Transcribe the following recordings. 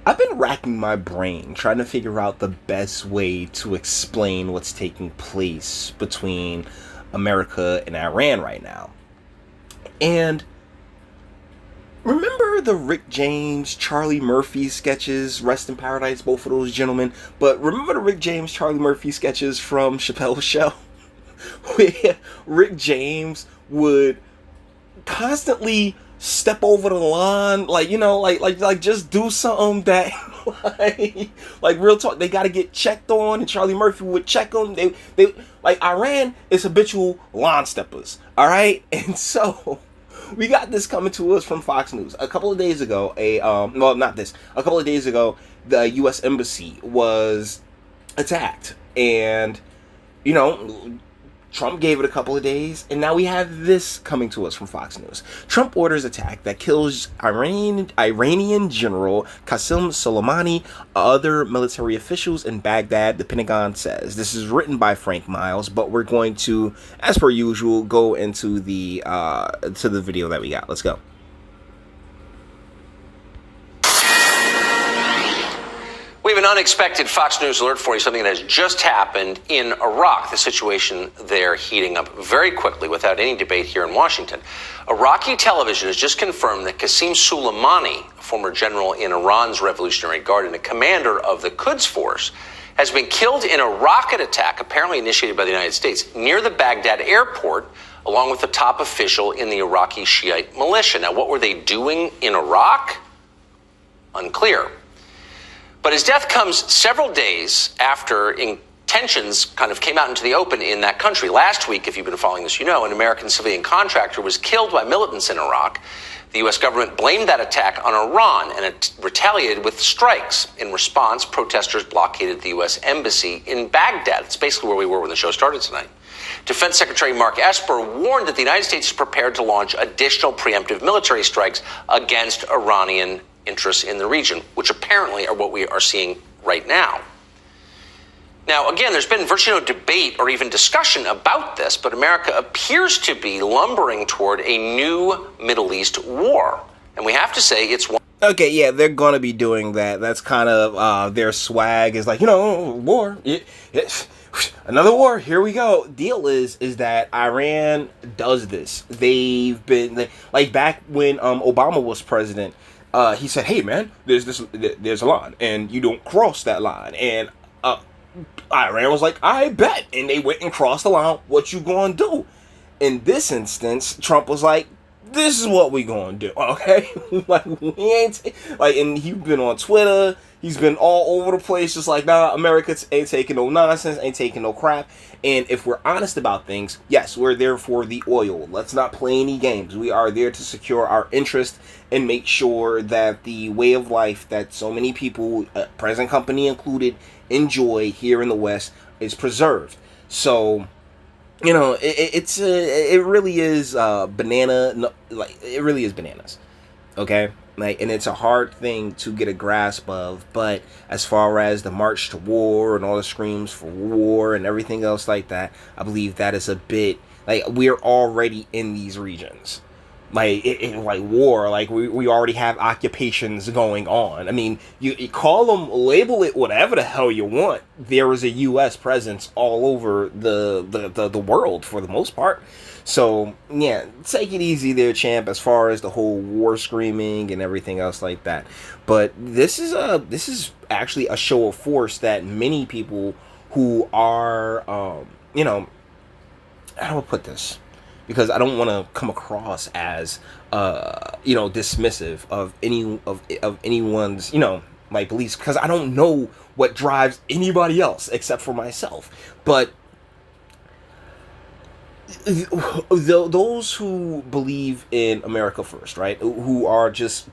I've been racking my brain trying to figure out the best way to explain what's taking place between America and Iran right now. And remember the Rick James, Charlie Murphy sketches? Rest in paradise, both of those gentlemen. But remember the Rick James, Charlie Murphy sketches from Chappelle's Show? Where Rick James would constantly step over the line, like just do something that like real talk, they got to get checked on, and Charlie Murphy would check them. They like, Iran is habitual line steppers, all right. And so we got this coming to us from Fox News a couple of days ago. A couple of days ago, the U.S. Embassy was attacked, and Trump gave it a couple of days, and now we have this coming to us from Fox News. Trump orders attack that kills Iranian General Qasem Soleimani, other military officials in Baghdad, the Pentagon says. This is written by Frank Miles, but we're going to, as per usual, go into the to the video that we got. Let's go. We have an unexpected Fox News alert for you, something that has just happened in Iraq. The situation there heating up very quickly without any debate here in Washington. Iraqi television has just confirmed that Qasem Soleimani, a former general in Iran's Revolutionary Guard and a commander of the Quds Force, has been killed in a rocket attack, apparently initiated by the United States, near the Baghdad airport, along with the top official in the Iraqi Shiite militia. Now, what were they doing in Iraq? Unclear. But his death comes several days after tensions kind of came out into the open in that country. Last week, if you've been following this, an American civilian contractor was killed by militants in Iraq. The U.S. government blamed that attack on Iran, and it retaliated with strikes. In response, protesters blockaded the U.S. embassy in Baghdad. It's basically where we were when the show started tonight. Defense Secretary Mark Esper warned that the United States is prepared to launch additional preemptive military strikes against Iranian interests in the region, which apparently are what we are seeing right now. Now, again, there's been virtually no debate or even discussion about this, but America appears to be lumbering toward a new Middle East war. And we have to say it's one. Okay, yeah, they're going to be doing that. That's kind of their swag, is like, war. Another war, here we go. Deal is that Iran does this. They've been, like, back when Obama was president, he said, hey, man, there's a line, and you don't cross that line. And Iran was like, I bet. And they went and crossed the line. What you gonna do? In this instance, Trump was like, this is what we gonna do, okay? Like, we ain't, and he's been on Twitter, he's been all over the place, just like, nah, America ain't taking no nonsense, ain't taking no crap. And if we're honest about things, yes, we're there for the oil. Let's not play any games. We are there to secure our interest and make sure that the way of life that so many people, present company included, enjoy here in the West is preserved. So, it really is banana. Like, it really is bananas. Okay, and it's a hard thing to get a grasp of. But as far as the march to war and all the screams for war and everything else like that, I believe that is a bit like we're already in these regions. Like war, like we already have occupations going on. I mean, you call them, label it whatever the hell you want. There is a U.S. presence all over the world for the most part. So yeah, take it easy there, champ, as far as the whole war screaming and everything else like that. But this is actually a show of force that many people who are how do I put this? Because I don't want to come across as dismissive of anyone's beliefs, because I don't know what drives anybody else except for myself. But those who believe in America first, right, who are just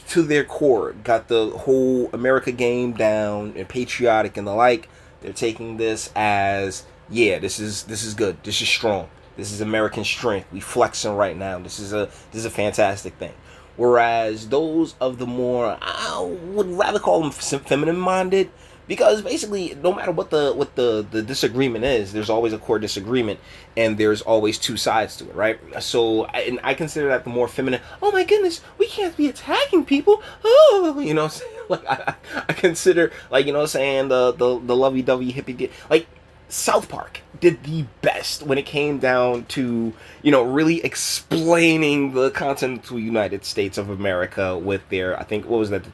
to their core got the whole America game down and patriotic and the like, they're taking this as, yeah, this is good, this is strong. This is American strength. We flexing right now. This is a fantastic thing. Whereas those of the more, I would rather call them feminine-minded, because basically, no matter what the disagreement is, there's always a core disagreement, and there's always two sides to it, right? So, and I consider that the more feminine. Oh my goodness, we can't be attacking people. Oh, Like I consider, like, you know what I'm saying, the lovey-dovey hippie, like, South Park did the best when it came down to, you know, really explaining the continental United States of America with their, I think, what was that,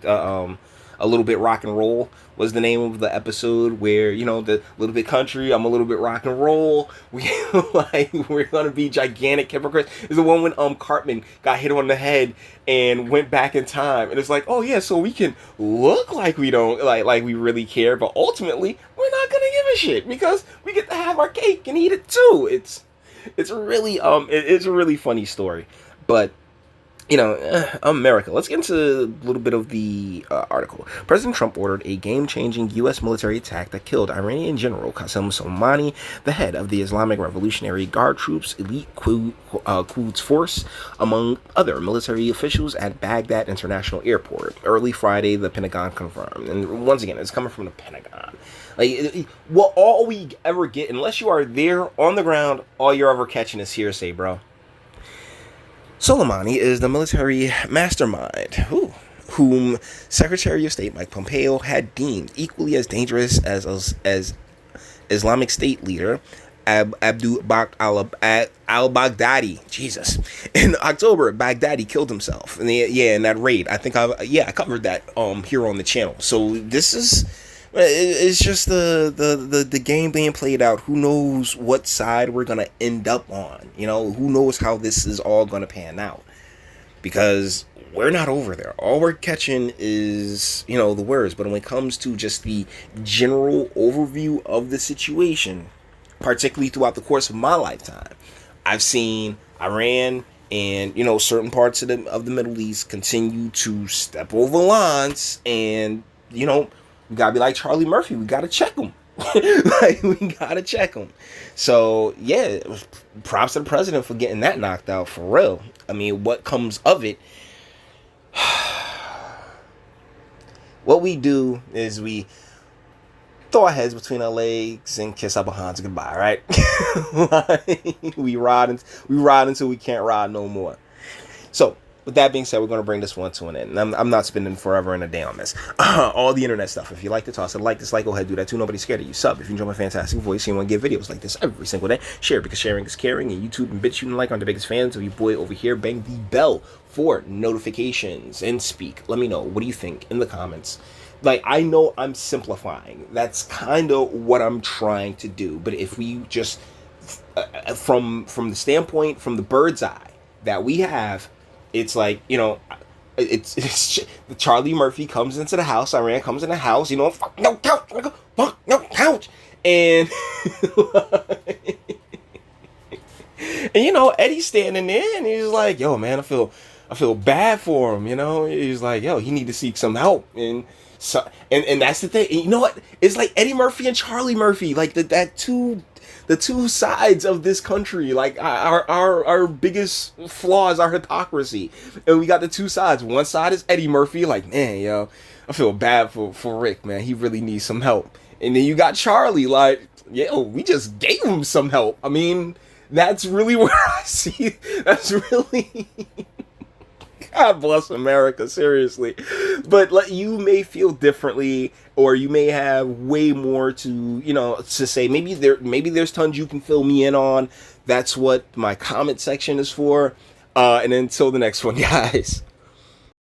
a little bit rock and roll was the name of the episode, where, you know, the little bit country, I'm a little bit rock and roll. We like, we're gonna be gigantic hypocrites. Is the one when Cartman got hit on the head and went back in time, and it's like, oh yeah, so we can look like we don't like we really care, but ultimately we're not gonna give a shit because we get to have our cake and eat it too. It's really it's a really funny story, but you know, America. Let's get into a little bit of the article. President Trump ordered a game-changing U.S. military attack that killed Iranian General Qasem Soleimani, the head of the Islamic Revolutionary Guard Troops elite Quds Force, among other military officials at Baghdad International Airport. Early Friday, the Pentagon confirmed. And once again, it's coming from the Pentagon. Like, what all we ever get, unless you are there on the ground, all you're ever catching is hearsay, bro. Soleimani is the military mastermind whom Secretary of State Mike Pompeo had deemed equally as dangerous as Islamic State leader Abdul al-Baghdadi. Jesus. In October, Baghdadi killed himself in that raid. I think I covered that here on the channel. So this is, it's just the game being played out. Who knows what side we're gonna end up on? You know, who knows how this is all gonna pan out? Because we're not over there. All we're catching is, you know, the words. But when it comes to just the general overview of the situation, particularly throughout the course of my lifetime, I've seen Iran and, you know, certain parts of the Middle East continue to step over lines, and, you know, we gotta be like Charlie Murphy. We gotta check them. Like, we gotta check them. So yeah, props to the president for getting that knocked out, for real. I mean, what comes of it? What we do is we throw our heads between our legs and kiss our behinds goodbye, right? Like, we ride until we can't ride no more. So, with that being said, we're going to bring this one to an end. I'm not spending forever and a day on this. All the internet stuff. If you like to toss it, like, dislike, go ahead, do that too. Nobody's scared of you. Sub if you enjoy my fantastic voice and you want to get videos like this every single day. Share, because sharing is caring. And YouTube and BitChute and like are the biggest fans of your boy over here. Bang the bell for notifications and speak. Let me know. What do you think in the comments? Like, I know I'm simplifying. That's kind of what I'm trying to do. But if we just, from the standpoint, from the bird's eye that we have, it's like, you know, it's Charlie Murphy comes into the house, Iran comes in the house, you know, fuck no couch, fuck no couch, and and you know, Eddie's standing there, and he's like, yo, man, I feel bad for him, you know. He's like, yo, he need to seek some help, and so, and that's the thing. And you know what? It's like Eddie Murphy and Charlie Murphy, like the two sides of this country. Like, our biggest flaw is our hypocrisy, and we got the two sides. One side is Eddie Murphy, like, man, yo, I feel bad for Rick, man, he really needs some help. And then you got Charlie, like, yo, we just gave him some help. I mean, that's really where I see, that's really God bless America, seriously. But like, you may feel differently, or you may have way more to, you know, to say. Maybe there's tons you can fill me in on. That's what my comment section is for. And until the next one, guys.